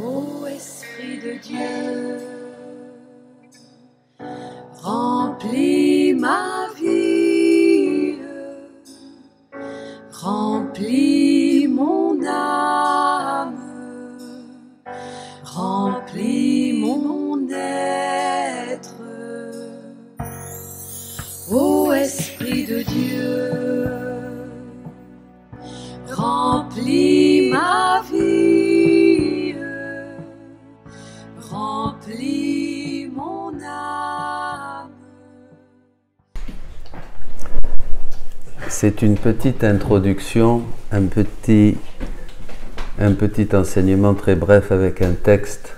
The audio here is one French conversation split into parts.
Ô Esprit de Dieu, remplis ma vie, remplis mon âme, remplis mon être. Ô Esprit de Dieu, remplis ma vie, remplis mon âme. C'est une petite introduction, un petit enseignement très bref avec un texte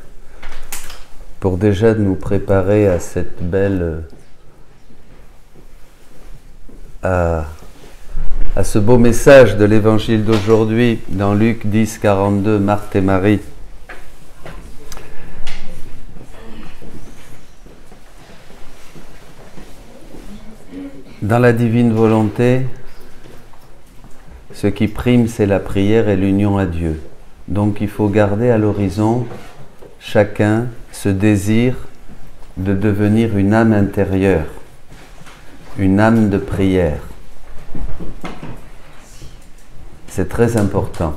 pour déjà nous préparer à cette belle, à ce beau message de l'évangile d'aujourd'hui dans Luc 10, 42, Marthe et Marie. Dans la divine volonté, ce qui prime, c'est la prière et l'union à Dieu. Donc il faut garder à l'horizon chacun ce désir de devenir une âme intérieure, une âme de prière. C'est très important.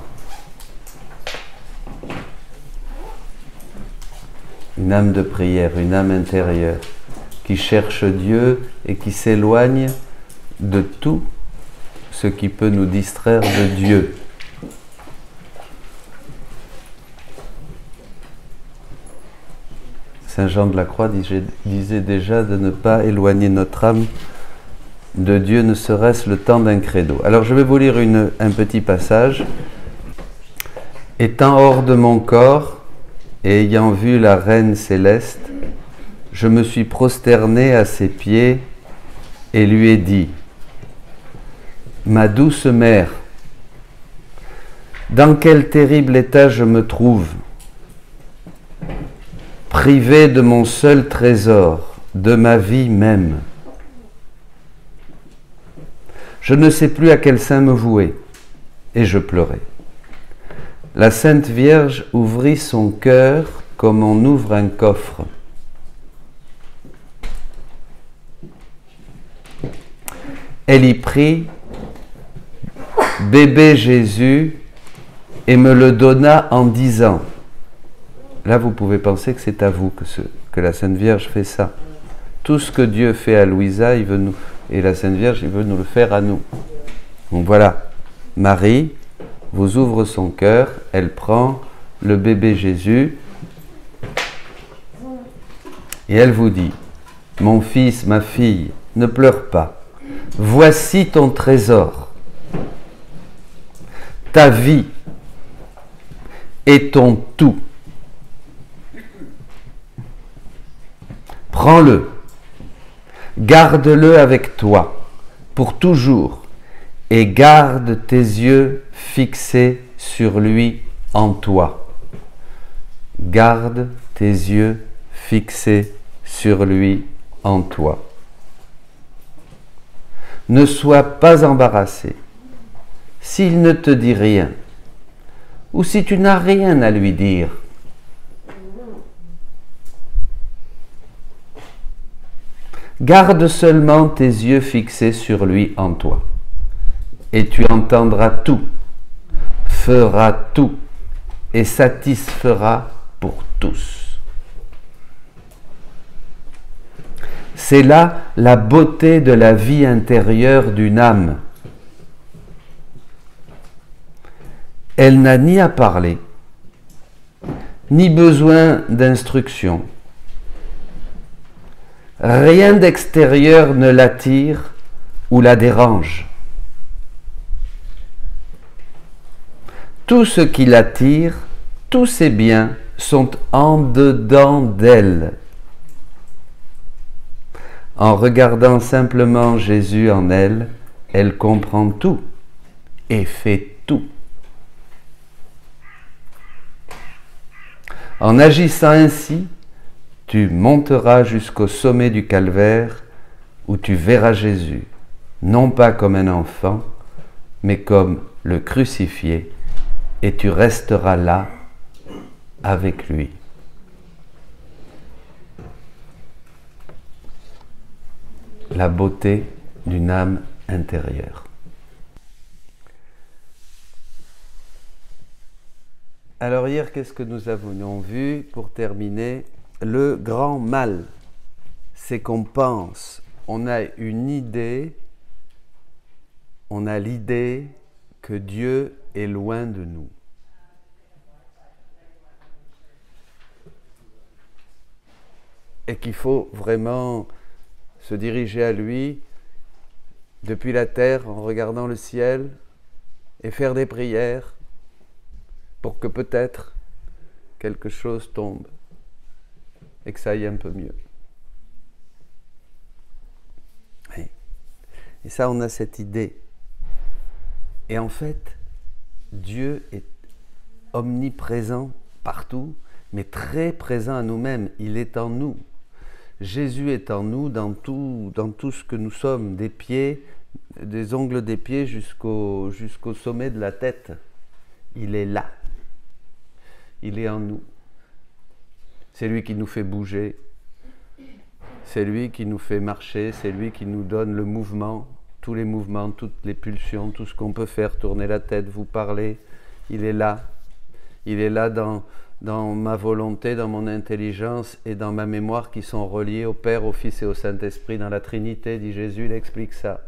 Une âme de prière, une âme intérieure, qui cherche Dieu et qui s'éloigne de tout ce qui peut nous distraire de Dieu. Saint Jean de la Croix disait déjà de ne pas éloigner notre âme de Dieu, ne serait-ce le temps d'un credo. Alors je vais vous lire un petit passage. « Étant hors de mon corps et ayant vu la Reine céleste, je me suis prosterné à ses pieds et lui ai dit, « Ma douce mère, dans quel terrible état je me trouve, privé de mon seul trésor, de ma vie même. Je ne sais plus à quel sein me vouer, et je pleurais. La Sainte Vierge ouvrit son cœur comme on ouvre un coffre. Elle y prit bébé Jésus et me le donna en disant, là vous pouvez penser que c'est à vous que la Sainte Vierge fait ça. Tout ce que Dieu fait à Louisa, il veut nous, et la Sainte Vierge, il veut nous le faire à nous. Donc voilà, Marie vous ouvre son cœur, elle prend le bébé Jésus et elle vous dit, mon fils, ma fille, ne pleure pas. Voici ton trésor, ta vie et ton tout. Prends-le, garde-le avec toi pour toujours et garde tes yeux fixés sur lui en toi. Garde tes yeux fixés sur lui en toi. Ne sois pas embarrassé s'il ne te dit rien ou si tu n'as rien à lui dire. Garde seulement tes yeux fixés sur lui en toi et tu entendras tout, feras tout et satisferas pour tous. C'est là la beauté de la vie intérieure d'une âme. Elle n'a ni à parler, ni besoin d'instruction. Rien d'extérieur ne l'attire ou la dérange. Tout ce qui l'attire, tous ses biens sont en dedans d'elle. En regardant simplement Jésus en elle, elle comprend tout et fait tout. En agissant ainsi, tu monteras jusqu'au sommet du calvaire où tu verras Jésus, non pas comme un enfant, mais comme le crucifié, et tu resteras là avec lui. La beauté d'une âme intérieure. Alors hier, qu'est-ce que nous avons vu pour terminer? Le grand mal, c'est qu'on pense, on a une idée, on a l'idée que Dieu est loin de nous. Et qu'il faut vraiment se diriger à lui depuis la terre en regardant le ciel et faire des prières pour que peut-être quelque chose tombe et que ça aille un peu mieux. Oui. Et ça, on a cette idée. Et en fait, Dieu est omniprésent partout, mais très présent à nous-mêmes. Il est en nous. Jésus est en nous dans tout ce que nous sommes, des pieds, des ongles des pieds jusqu'au sommet de la tête. Il est là. Il est en nous. C'est lui qui nous fait bouger. C'est lui qui nous fait marcher. C'est lui qui nous donne le mouvement, tous les mouvements, toutes les pulsions, tout ce qu'on peut faire, tourner la tête, vous parler. Il est là. Il est là dans ma volonté, dans mon intelligence et dans ma mémoire qui sont reliés au Père, au Fils et au Saint-Esprit dans la Trinité, dit Jésus, il explique ça.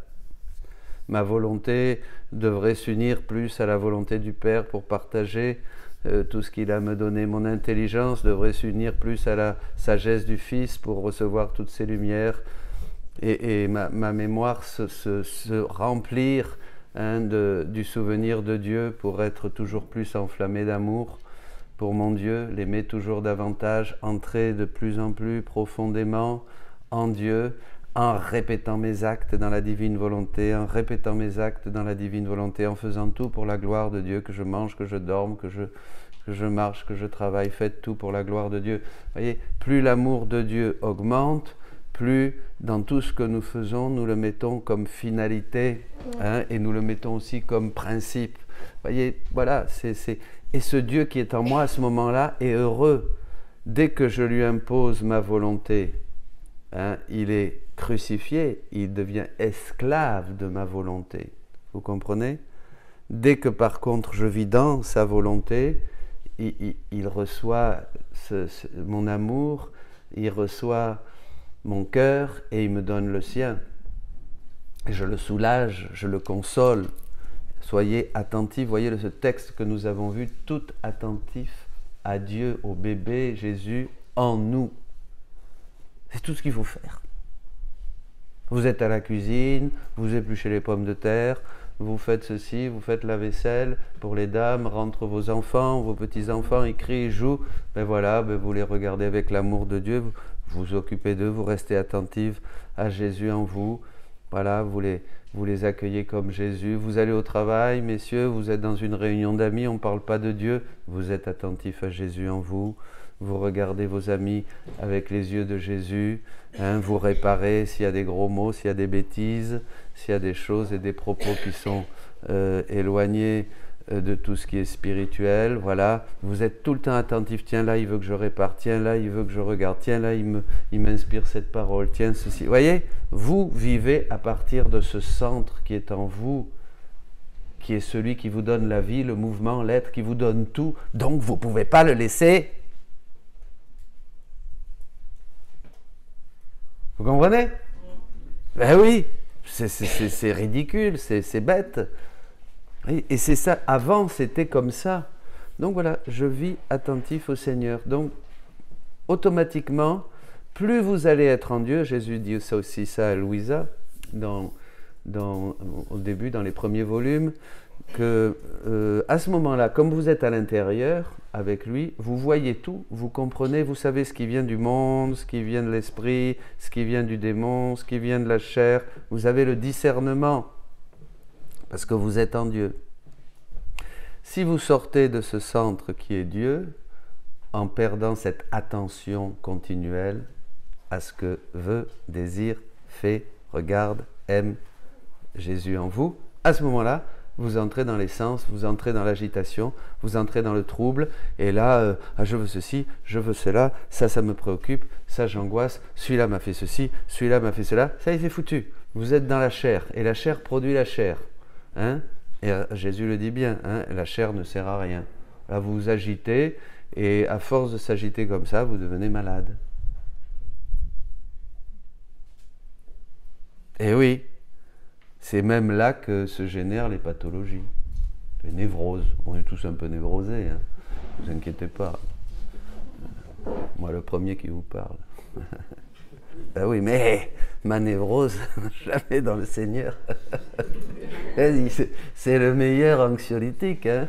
Ma volonté devrait s'unir plus à la volonté du Père pour partager tout ce qu'il a me donné. Mon intelligence devrait s'unir plus à la sagesse du Fils pour recevoir toutes ces lumières et ma mémoire se remplir du souvenir de Dieu pour être toujours plus enflammé d'amour pour mon Dieu, l'aimer toujours davantage, entrer de plus en plus profondément en Dieu, en répétant mes actes dans la divine volonté, en répétant mes actes dans la divine volonté, en faisant tout pour la gloire de Dieu, que je mange, que je dorme, que je marche, que je travaille, faites tout pour la gloire de Dieu. Vous voyez, plus l'amour de Dieu augmente, plus dans tout ce que nous faisons, nous le mettons comme finalité, et nous le mettons aussi comme principe. Vous voyez, voilà, et ce Dieu qui est en moi à ce moment-là est heureux. Dès que je lui impose ma volonté, il est crucifié, il devient esclave de ma volonté. Vous comprenez? Dès que par contre je vis dans sa volonté, il reçoit mon amour, il reçoit mon cœur et il me donne le sien. Je le soulage, je le console. Soyez attentifs, voyez ce texte que nous avons vu, tout attentif à Dieu, au bébé Jésus en nous. C'est tout ce qu'il faut faire. Vous êtes à la cuisine, vous épluchez les pommes de terre, vous faites ceci, vous faites la vaisselle, pour les dames, rentrent vos enfants, vos petits-enfants, ils crient, ils jouent, vous les regardez avec l'amour de Dieu, vous vous occupez d'eux, vous restez attentifs à Jésus en vous, voilà, vous les accueillez comme Jésus. Vous allez au travail, messieurs, vous êtes dans une réunion d'amis, on ne parle pas de Dieu, vous êtes attentifs à Jésus en vous. Vous regardez vos amis avec les yeux de Jésus, vous réparez s'il y a des gros mots, s'il y a des bêtises, s'il y a des choses et des propos qui sont éloignés de tout ce qui est spirituel, voilà. Vous êtes tout le temps attentif, tiens là il veut que je répare, tiens là il veut que je regarde, tiens là il m'inspire cette parole, tiens ceci. Vous voyez, vous vivez à partir de ce centre qui est en vous, qui est celui qui vous donne la vie, le mouvement, l'être, qui vous donne tout, donc vous ne pouvez pas le laisser. Vous comprenez? Ben oui, c'est ridicule, c'est bête. Et c'est ça, avant c'était comme ça. Donc voilà, je vis attentif au Seigneur. Donc automatiquement, plus vous allez être en Dieu, Jésus dit ça aussi ça à Louisa, au début, dans les premiers volumes, que à ce moment-là, comme vous êtes à l'intérieur avec lui, vous voyez tout, vous comprenez, vous savez ce qui vient du monde, ce qui vient de l'esprit, ce qui vient du démon, ce qui vient de la chair. Vous avez le discernement parce que vous êtes en Dieu. Si vous sortez de ce centre qui est Dieu, en perdant cette attention continuelle à ce que veut, désire, fait, regarde, aime Jésus en vous, à ce moment-là, vous entrez dans l'essence, vous entrez dans l'agitation, vous entrez dans le trouble, et là, je veux ceci, je veux cela, ça me préoccupe, ça j'angoisse, celui-là m'a fait ceci, celui-là m'a fait cela, ça y est, c'est foutu. Vous êtes dans la chair, et la chair produit la chair. Hein? Et Jésus le dit bien, hein, la chair ne sert à rien. Là, vous vous agitez, et à force de s'agiter comme ça, vous devenez malade. Et oui, c'est même là que se génèrent les pathologies, les névroses. On est tous un peu névrosés, hein. Ne vous inquiétez pas. Moi, le premier qui vous parle. Ben oui, mais ma névrose, jamais dans le Seigneur. C'est le meilleur anxiolytique, hein.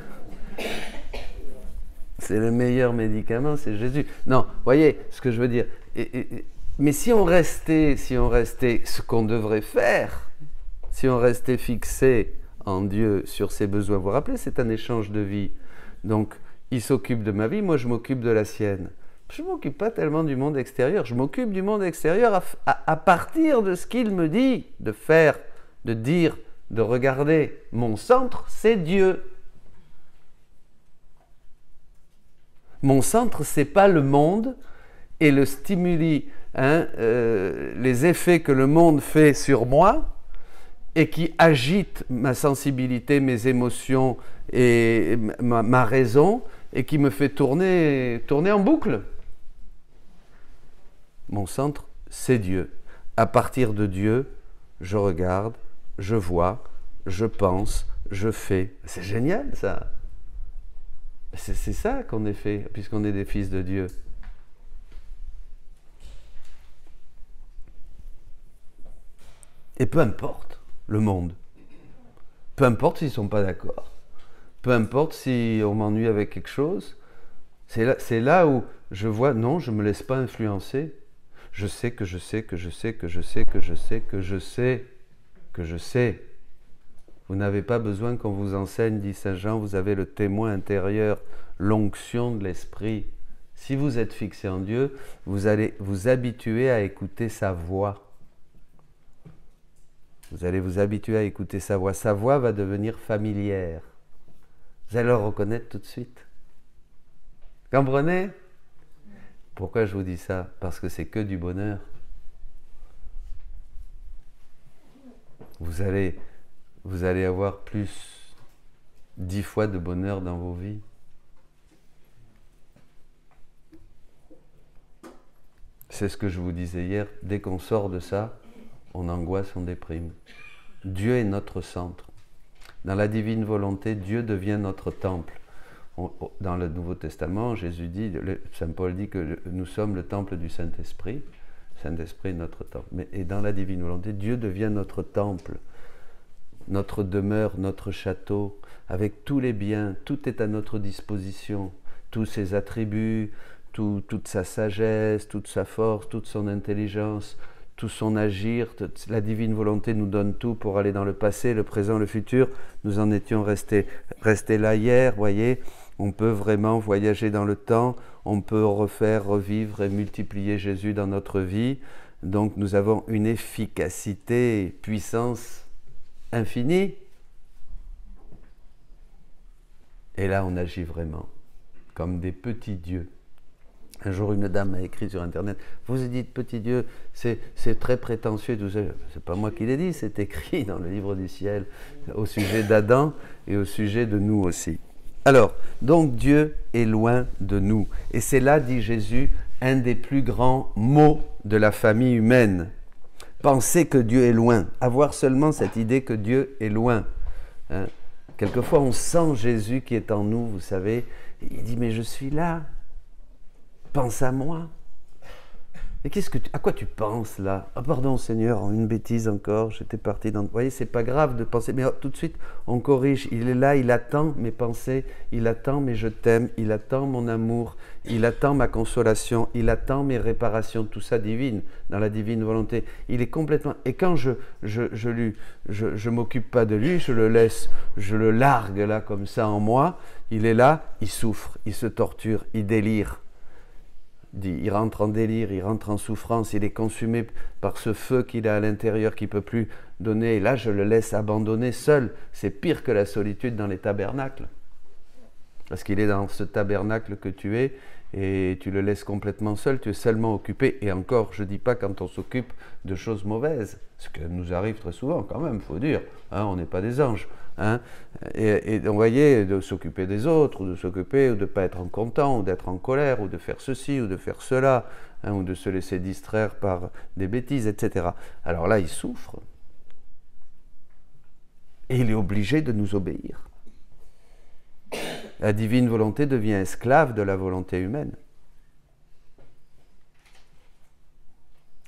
C'est le meilleur médicament, c'est Jésus. Non, voyez ce que je veux dire. Mais si on restait ce qu'on devrait faire, si on restait fixé en Dieu sur ses besoins, vous vous rappelez, c'est un échange de vie. Donc, il s'occupe de ma vie, moi je m'occupe de la sienne. Je ne m'occupe pas tellement du monde extérieur, je m'occupe du monde extérieur à partir de ce qu'il me dit de faire, de dire, de regarder. Mon centre, c'est Dieu. Mon centre, c'est pas le monde et le stimuli, hein, les effets que le monde fait sur moi et qui agitent ma sensibilité, mes émotions et ma raison et qui me fait tourner en boucle. Mon centre, c'est Dieu. À partir de Dieu, je regarde, je vois, je pense, je fais. C'est génial ça. C'est ça qu'on est fait, puisqu'on est des fils de Dieu. Et peu importe le monde. Peu importe s'ils ne sont pas d'accord. Peu importe si on m'ennuie avec quelque chose. C'est là où je vois, non, je ne me laisse pas influencer. Je sais que je sais que je sais que je sais que je sais que je sais que je sais. Vous n'avez pas besoin qu'on vous enseigne, dit Saint Jean, vous avez le témoin intérieur, l'onction de l'Esprit. Si vous êtes fixé en Dieu, vous allez vous habituer à écouter sa voix. Vous allez vous habituer à écouter sa voix. Sa voix va devenir familière. Vous allez le reconnaître tout de suite. Comprenez ? Pourquoi je vous dis ça ? Parce que c'est que du bonheur. Vous allez avoir plus 10 fois de bonheur dans vos vies. C'est ce que je vous disais hier. Dès qu'on sort de ça, on angoisse, on déprime. Dieu est notre centre. Dans la divine volonté, Dieu devient notre temple. Dans le Nouveau Testament, Jésus dit, Saint Paul dit que nous sommes le temple du Saint-Esprit. Saint-Esprit est notre temple. Et dans la divine volonté, Dieu devient notre temple, notre demeure, notre château, avec tous les biens, tout est à notre disposition, tous ses attributs, toute sa sagesse, toute sa force, toute son intelligence, tout son agir. La divine volonté nous donne tout pour aller dans le passé, le présent, le futur. Nous en étions restés là hier, voyez. On peut vraiment voyager dans le temps, on peut refaire, revivre et multiplier Jésus dans notre vie. Donc nous avons une efficacité, puissance infinie. Et là, on agit vraiment comme des petits dieux. Un jour, une dame m'a écrit sur Internet, « Vous dites petit Dieu, c'est très prétentieux. » C'est pas moi qui l'ai dit, c'est écrit dans le livre du ciel au sujet d'Adam et au sujet de nous aussi. Alors, donc Dieu est loin de nous. Et c'est là, dit Jésus, un des plus grands maux de la famille humaine. Penser que Dieu est loin, avoir seulement cette idée que Dieu est loin. Hein? Quelquefois, on sent Jésus qui est en nous, vous savez. Il dit, mais je suis là. Pense à moi. Et à quoi tu penses là ? Ah pardon Seigneur, une bêtise encore, j'étais parti dans... Vous voyez, c'est pas grave de penser, mais tout de suite on corrige. Il est là, il attend mes pensées, il attend mes je t'aime, il attend mon amour, il attend ma consolation, il attend mes réparations, tout ça divine, dans la divine volonté. Il est complètement... Et quand je m'occupe pas de lui, je le laisse, je le largue là comme ça en moi, il est là, il souffre, il se torture, il délire. il rentre en délire, il rentre en souffrance, il est consumé par ce feu qu'il a à l'intérieur qui ne peut plus donner. Et là, je le laisse abandonner seul. C'est pire que la solitude dans les tabernacles. Parce qu'il est dans ce tabernacle que tu es et tu le laisses complètement seul, tu es seulement occupé. Et encore, je ne dis pas quand on s'occupe de choses mauvaises, ce qui nous arrive très souvent quand même, il faut dire, hein, on n'est pas des anges. Hein. Et donc, vous voyez, de s'occuper des autres, ou de s'occuper, ou de ne pas être en content, ou d'être en colère, ou de faire ceci, ou de faire cela, hein, ou de se laisser distraire par des bêtises, etc. Alors là, il souffre. Et il est obligé de nous obéir. La divine volonté devient esclave de la volonté humaine.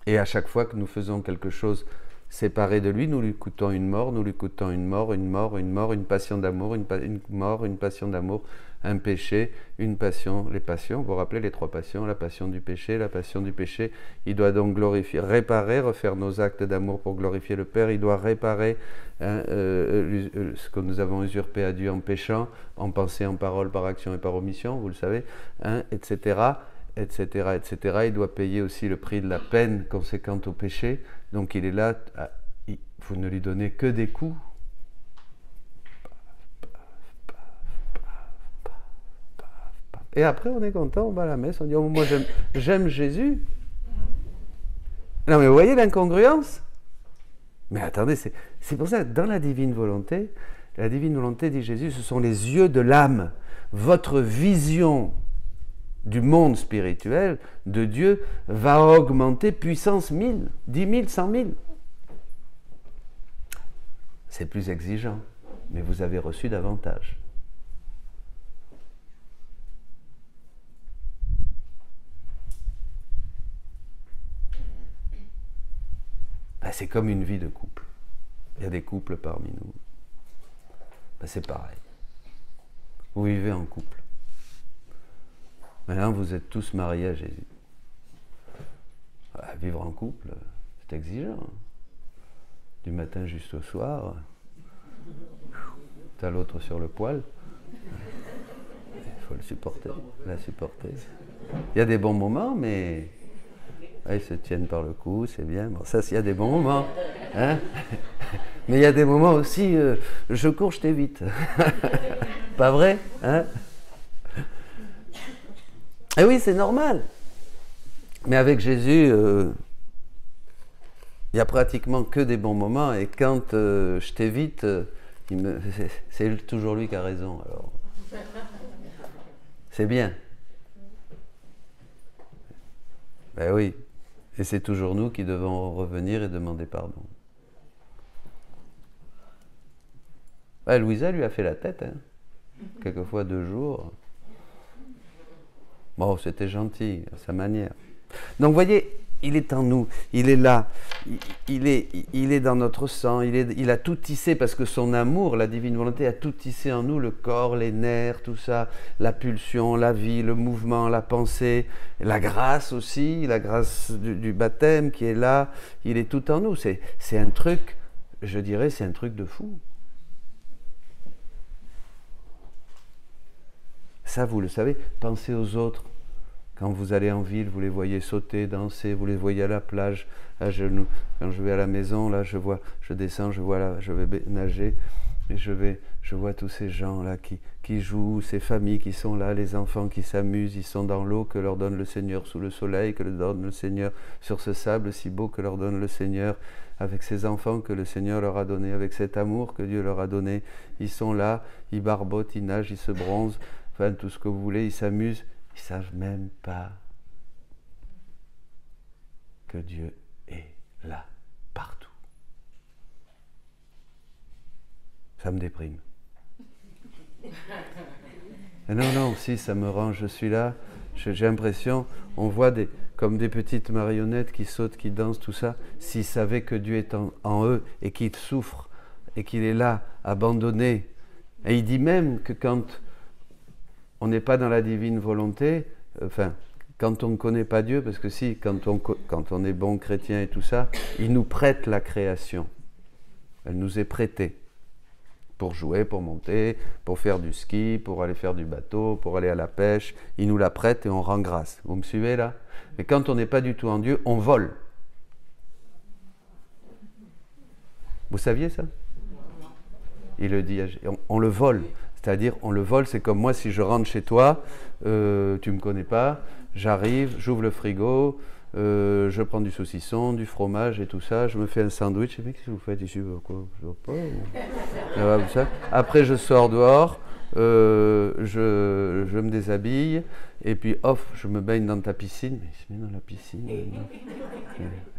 Et à chaque fois que nous faisons quelque chose séparé de lui, nous lui coûtons une mort, nous lui coûtons une mort, une passion d'amour, une mort, une passion d'amour, un péché, une passion, les passions, vous vous rappelez les trois passions, la passion du péché, il doit donc glorifier, réparer, refaire nos actes d'amour pour glorifier le Père, il doit réparer ce que nous avons usurpé à Dieu en péchant, en pensée, en parole, par action et par omission, vous le savez, hein, etc., il doit payer aussi le prix de la peine conséquente au péché. Donc il est là, vous ne lui donnez que des coups. Et après on est content, on va à la messe, on dit oh, moi j'aime Jésus. Non mais vous voyez l'incongruence? Mais attendez, c'est pour ça, dans la divine volonté, dit Jésus, ce sont les yeux de l'âme. Votre vision du monde spirituel, de Dieu, va augmenter puissance 1000, 10 000, 100 000. C'est plus exigeant, mais vous avez reçu davantage. Ben, c'est comme une vie de couple. Il y a des couples parmi nous. Ben, c'est pareil. Vous vivez en couple. Maintenant, vous êtes tous mariés à Jésus. Vivre en couple, c'est exigeant. Du matin jusqu'au soir, t'as l'autre sur le poil. Il faut le supporter, la supporter. Il y a des bons moments, mais ils se tiennent par le cou, c'est bien. Bon, ça, il y a des bons moments. Hein, mais il y a des moments aussi, je cours, je t'évite. Pas vrai, hein? Eh oui, c'est normal. Mais avec Jésus, il n'y a pratiquement que des bons moments. Et quand je t'évite, c'est toujours lui qui a raison. Alors, c'est bien. Ben oui. Et c'est toujours nous qui devons revenir et demander pardon. Ben, Louisa lui a fait la tête. Hein. Quelquefois 2 jours. Bon, c'était gentil, à sa manière. Donc, vous voyez, il est en nous, il est là, il est dans notre sang, il a tout tissé, parce que son amour, la divine volonté, a tout tissé en nous, le corps, les nerfs, tout ça, la pulsion, la vie, le mouvement, la pensée, la grâce aussi, la grâce du baptême qui est là, il est tout en nous. C'est un truc, je dirais, c'est un truc de fou. Ça, vous le savez, pensez aux autres. Quand vous allez en ville, vous les voyez sauter, danser, vous les voyez à la plage, à genoux. Quand je vais à la maison, là, je descends, je vais nager, et je vois tous ces gens-là qui jouent, ces familles qui sont là, les enfants qui s'amusent, ils sont dans l'eau que leur donne le Seigneur sous le soleil, que leur donne le Seigneur sur ce sable si beau que leur donne le Seigneur, avec ces enfants que le Seigneur leur a donné, avec cet amour que Dieu leur a donné. Ils sont là, ils barbotent, ils nagent, ils se bronzent, enfin tout ce que vous voulez, ils s'amusent. Ils ne savent même pas que Dieu est là, partout. Ça me déprime. Et non, si, ça me rend, je suis là, j'ai l'impression, on voit comme des petites marionnettes qui sautent, qui dansent, tout ça. S'ils savaient que Dieu est en eux et qu'ils souffrent et qu'il est là, abandonné. Et il dit même que quand on n'est pas dans la divine volonté, enfin, quand on ne connaît pas Dieu, parce que si, quand on est bon chrétien et tout ça, il nous prête la création. Elle nous est prêtée. pour jouer, pour monter, pour faire du ski, pour aller faire du bateau, pour aller à la pêche. Il nous la prête et on rend grâce. Vous me suivez là? Mais quand on n'est pas du tout en Dieu, on vole. Vous saviez ça? Il le dit, on le vole. C'est-à-dire, on le vole, c'est comme moi, si je rentre chez toi, tu ne me connais pas, j'arrive, j'ouvre le frigo, je prends du saucisson, du fromage et tout ça, je me fais un sandwich. Et qu'est-ce que vous faites ici? Quoi? Je vois pas. Après, je sors dehors, je me déshabille, et puis, je me baigne dans ta piscine. Mais il se met dans la piscine.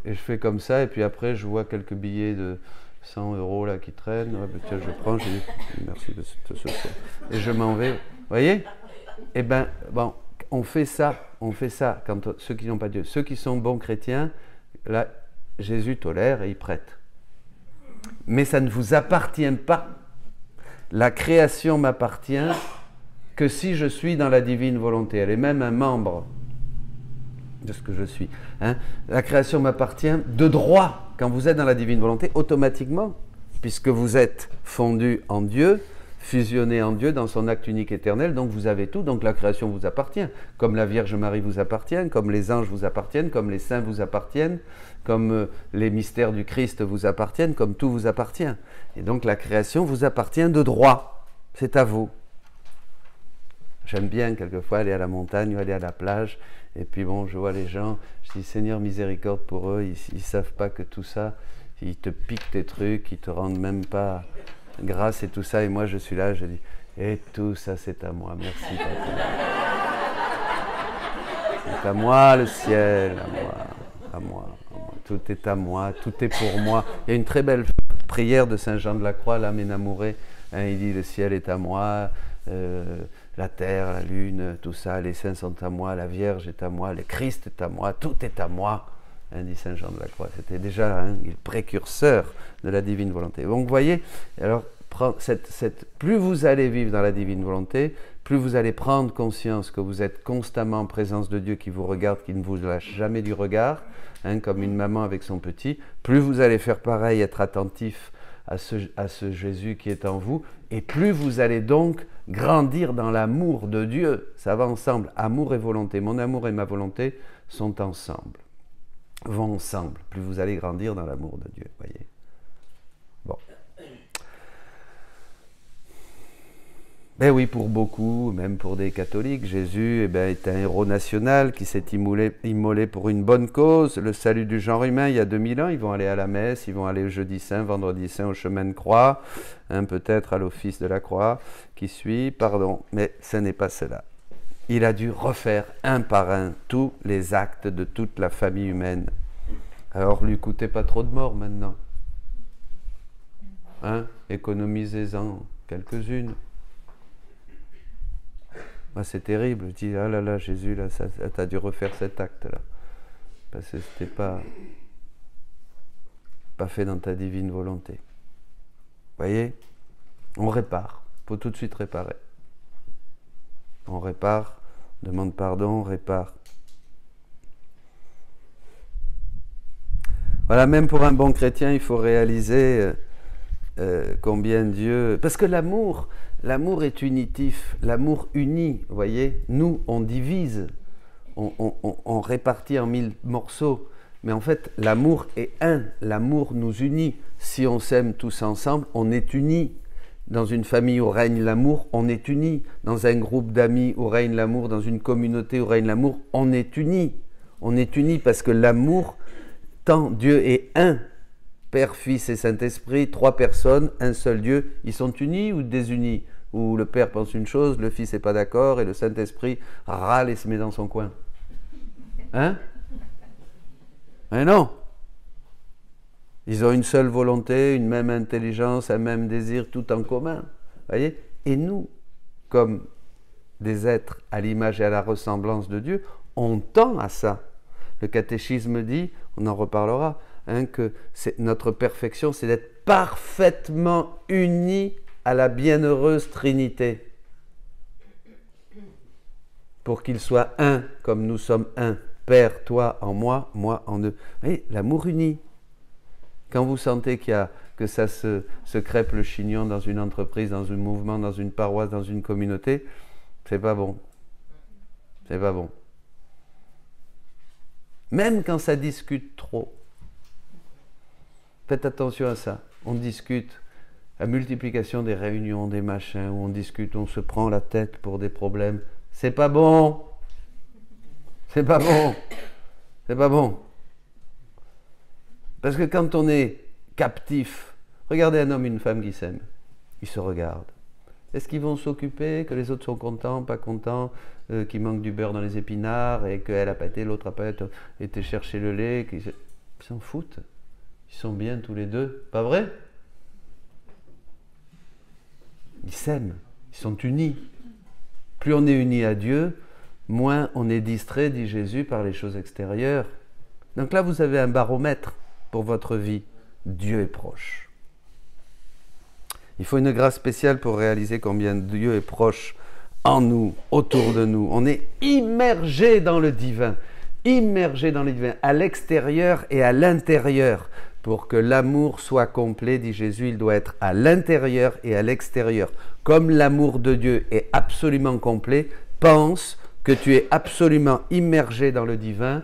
Et je fais comme ça, et puis après, je vois quelques billets de 100 € là qui traînent. Ouais, ben, tiens, je prends, je dis merci de ce soir. Et je m'en vais. Vous voyez? Eh bien, bon, on fait ça quand ceux qui n'ont pas Dieu. Ceux qui sont bons chrétiens, là, Jésus tolère et il prête. Mais ça ne vous appartient pas. La création m'appartient que si je suis dans la divine volonté. Elle est même un membre de ce que je suis. Hein? La création m'appartient de droit. Quand vous êtes dans la divine volonté, automatiquement, puisque vous êtes fondu en Dieu, fusionné en Dieu dans son acte unique éternel, donc vous avez tout, donc la création vous appartient. Comme la Vierge Marie vous appartient, comme les anges vous appartiennent, comme les saints vous appartiennent, comme les mystères du Christ vous appartiennent, comme tout vous appartient. Et donc la création vous appartient de droit. C'est à vous. J'aime bien quelquefois aller à la montagne ou aller à la plage, et puis bon, je vois les gens, je dis Seigneur miséricorde pour eux, ils ne savent pas que tout ça, ils te piquent tes trucs, ils te rendent même pas grâce et tout ça, et moi je suis là, je dis, et tout ça c'est à moi, merci papa. C'est à moi le ciel, à moi, tout est à moi, tout est pour moi. Il y a une très belle prière de Saint Jean de la Croix, l'âme énamourée, hein, il dit le ciel est à moi, la terre, la lune, tout ça, les saints sont à moi, la Vierge est à moi, le Christ est à moi, tout est à moi, hein, dit Saint Jean de la Croix. C'était déjà le précurseur de la divine volonté. Donc vous voyez, alors plus vous allez vivre dans la divine volonté, plus vous allez prendre conscience que vous êtes constamment en présence de Dieu qui vous regarde, qui ne vous lâche jamais du regard, hein, comme une maman avec son petit, plus vous allez faire pareil, être attentif à ce Jésus qui est en vous, et plus vous allez donc grandir dans l'amour de Dieu. Ça va ensemble, amour et volonté. Mon amour et ma volonté sont ensemble, vont ensemble. Plus vous allez grandir dans l'amour de Dieu, voyez. Bon. Ben oui, pour beaucoup, même pour des catholiques, Jésus est un héros national qui s'est immolé pour une bonne cause, le salut du genre humain. Il y a 2000 ans, ils vont aller à la messe, ils vont aller au jeudi saint, vendredi saint, au chemin de croix, hein, peut-être à l'office de la croix qui suit, mais ce n'est pas cela. Il a dû refaire un par un tous les actes de toute la famille humaine. Alors, lui coûtez pas trop de morts maintenant. Hein? Économisez-en quelques-unes. Ah, c'est terrible, je dis, ah là là, Jésus, là, tu as dû refaire cet acte-là. Parce que ce n'était pas fait dans ta divine volonté. Vous voyez? On répare, il faut tout de suite réparer. On répare, on demande pardon, on répare. Voilà, même pour un bon chrétien, il faut réaliser combien Dieu... Parce que l'amour est unitif, l'amour unit, vous voyez. Nous, on divise, on répartit en 1000 morceaux, mais en fait, l'amour est un, l'amour nous unit. Si on s'aime tous ensemble, on est unis. Dans une famille où règne l'amour, on est unis. Dans un groupe d'amis où règne l'amour, dans une communauté où règne l'amour, on est unis. On est unis parce que l'amour, tant Dieu est un, Père, Fils et Saint-Esprit, 3 personnes, un seul Dieu, ils sont unis ou désunis? Où le Père pense une chose, le Fils n'est pas d'accord et le Saint-Esprit râle et se met dans son coin. Hein? Mais non! Ils ont une seule volonté, une même intelligence, un même désir, tout en commun. Voyez? Et nous, comme des êtres à l'image et à la ressemblance de Dieu, on tend à ça. Le catéchisme dit, on en reparlera, hein, que notre perfection, c'est d'être parfaitement unis à la bienheureuse Trinité. Pour qu'ils soient un, comme nous sommes un. Père, toi en moi en eux. Vous voyez, l'amour uni. Quand vous sentez que que ça se crêpe le chignon dans une entreprise, dans un mouvement, dans une paroisse, dans une communauté, c'est pas bon. C'est pas bon. Même quand ça discute trop. Faites attention à ça. On discute, la multiplication des réunions, des machins, où on discute, on se prend la tête pour des problèmes. C'est pas bon. C'est pas bon. C'est pas bon. Parce que quand on est captif, regardez un homme et une femme qui s'aiment. Ils se regardent. Est-ce qu'ils vont s'occuper que les autres sont contents, pas contents, qu'il manque du beurre dans les épinards et qu'elle a pas été, l'autre a pas été chercher le lait? Ils s'en foutent. Ils sont bien tous les deux. Pas vrai? Ils s'aiment. Ils sont unis. Plus on est unis à Dieu, moins on est distrait, dit Jésus, par les choses extérieures. Donc là, vous avez un baromètre pour votre vie. Dieu est proche. Il faut une grâce spéciale pour réaliser combien Dieu est proche en nous, autour de nous. On est immergé dans le divin, immergé dans le divin, à l'extérieur et à l'intérieur. Pour que l'amour soit complet, dit Jésus, il doit être à l'intérieur et à l'extérieur. Comme l'amour de Dieu est absolument complet, pense que tu es absolument immergé dans le divin.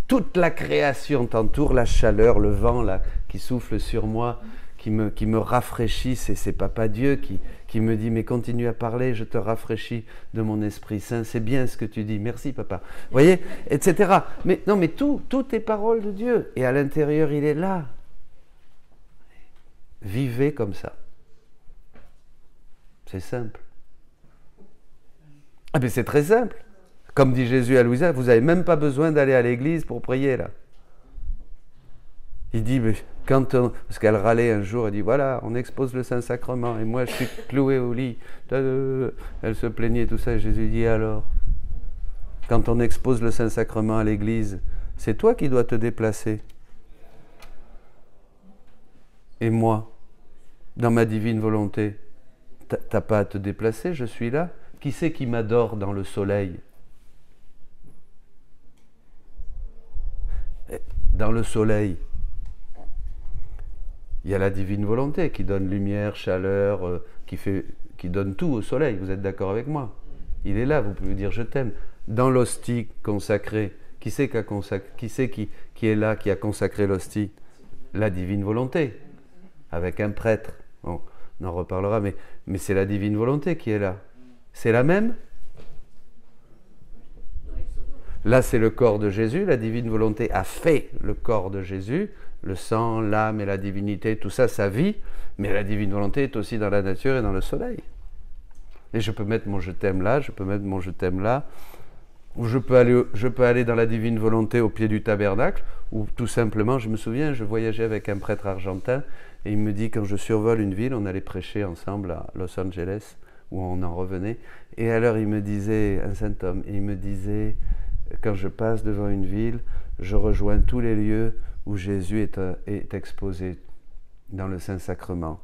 Toute la création t'entoure, la chaleur, le vent là, qui souffle sur moi, qui me rafraîchit, c'est Papa Dieu qui me dit, mais continue à parler, je te rafraîchis de mon Esprit Saint, c'est bien ce que tu dis, merci Papa. Vous voyez, etc. Mais non, mais tout est parole de Dieu, et à l'intérieur, il est là. Vivez comme ça. C'est simple. Ah mais c'est très simple. Comme dit Jésus à Louisa, vous n'avez même pas besoin d'aller à l'église pour prier là. Il dit, mais parce qu'elle râlait un jour, elle dit, voilà, on expose le Saint-Sacrement, et moi je suis clouée au lit. Elle se plaignait, tout ça, et Jésus dit, alors, quand on expose le Saint-Sacrement à l'église, c'est toi qui dois te déplacer. Et moi, dans ma divine volonté, t'as pas à te déplacer, je suis là. Qui c'est qui m'adore dans le soleil? Dans le soleil, il y a la divine volonté qui donne lumière, chaleur, qui donne tout au soleil. Vous êtes d'accord avec moi? Il est là, vous pouvez dire je t'aime. Dans l'hostie consacrée, qui c'est qui est là, qui a consacré l'hostie? La divine volonté, avec un prêtre. Bon, on en reparlera, mais c'est la divine volonté qui est là. C'est la même? Là, c'est le corps de Jésus. La divine volonté a fait le corps de Jésus. Le sang, l'âme et la divinité, tout ça, sa vie. Mais la divine volonté est aussi dans la nature et dans le soleil. Et je peux mettre mon je t'aime là, je peux mettre mon je t'aime là. Ou je peux aller dans la divine volonté au pied du tabernacle. Ou tout simplement, je me souviens, je voyageais avec un prêtre argentin. Et il me dit, quand je survole une ville, on allait prêcher ensemble à Los Angeles, où on en revenait. Et alors, il me disait, un saint homme, et il me disait... Quand je passe devant une ville, je rejoins tous les lieux où Jésus est exposé dans le Saint-Sacrement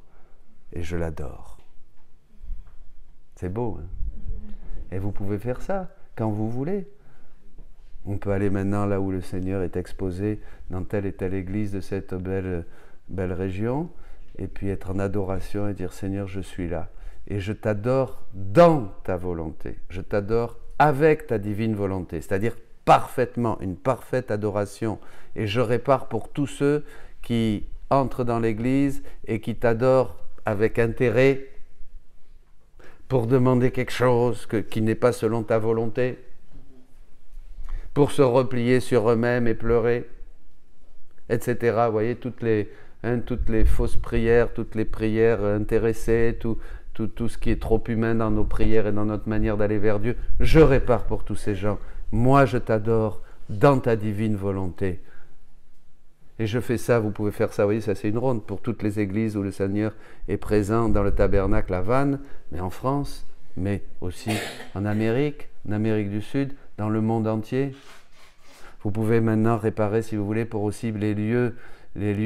et je l'adore. C'est beau, hein? Et vous pouvez faire ça quand vous voulez. On peut aller maintenant là où le Seigneur est exposé dans telle et telle église de cette belle région et puis être en adoration et dire Seigneur, je suis là et je t'adore dans ta volonté. Je t'adore avec ta divine volonté, c'est-à-dire parfaitement, une parfaite adoration. Et je répare pour tous ceux qui entrent dans l'église et qui t'adorent avec intérêt pour demander quelque chose qui n'est pas selon ta volonté, pour se replier sur eux-mêmes et pleurer, etc. Vous voyez, toutes les fausses prières, toutes les prières intéressées, tout ce qui est trop humain dans nos prières et dans notre manière d'aller vers Dieu, je répare pour tous ces gens. Moi, je t'adore dans ta divine volonté. Et je fais ça, vous pouvez faire ça, vous voyez, ça c'est une ronde pour toutes les églises où le Seigneur est présent dans le tabernacle à Vannes, mais en France, mais aussi en Amérique du Sud, dans le monde entier. Vous pouvez maintenant réparer, si vous voulez, pour aussi les lieux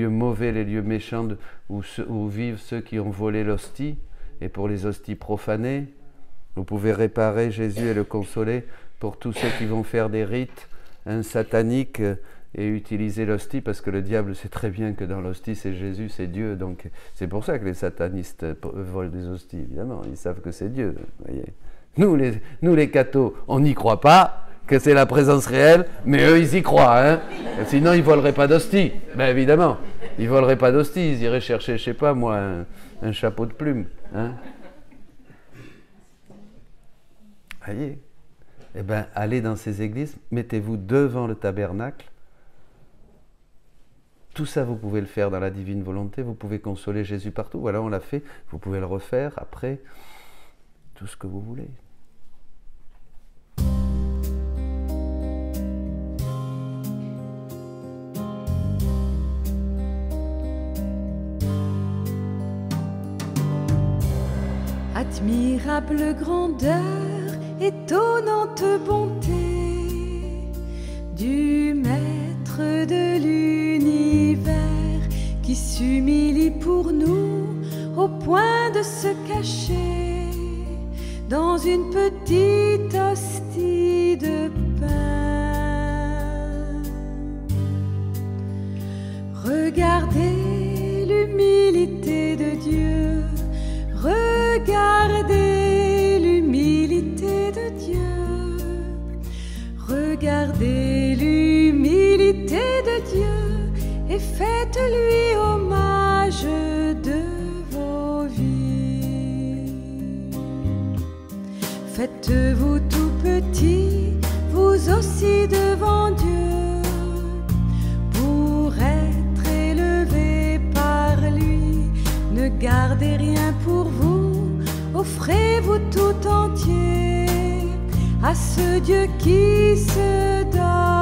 mauvais, les lieux méchants où vivent ceux qui ont volé l'hostie. Et pour les hosties profanées, vous pouvez réparer Jésus et le consoler pour tous ceux qui vont faire des rites sataniques et utiliser l'hostie, parce que le diable sait très bien que dans l'hostie c'est Jésus, c'est Dieu, donc c'est pour ça que les satanistes volent des hosties, évidemment, ils savent que c'est Dieu, voyez. Nous les cathos, on n'y croit pas, que c'est la présence réelle, mais eux ils y croient, hein. Sinon ils ne voleraient pas d'hostie, ben évidemment, ils ne voleraient pas d'hostie, ils iraient chercher, je sais pas moi, un chapeau de plumes, hein. Voyez. Eh bien, allez dans ces églises, mettez-vous devant le tabernacle. Tout ça, vous pouvez le faire dans la divine volonté, vous pouvez consoler Jésus partout. Voilà, on l'a fait, vous pouvez le refaire après, tout ce que vous voulez. Admirable grandeur, étonnante bonté du Maître de l'univers qui s'humilie pour nous au point de se cacher dans une petite hostie de pain. Regardez l'humilité de Dieu, regardez l'humilité de Dieu, regardez l'humilité de Dieu et faites-lui hommage de vos vies. Faites-vous tout petit, vous aussi devant Dieu, pour être élevé par lui. Ne gardez rien pour vous, offrez-vous tout entier à ce Dieu qui se donne.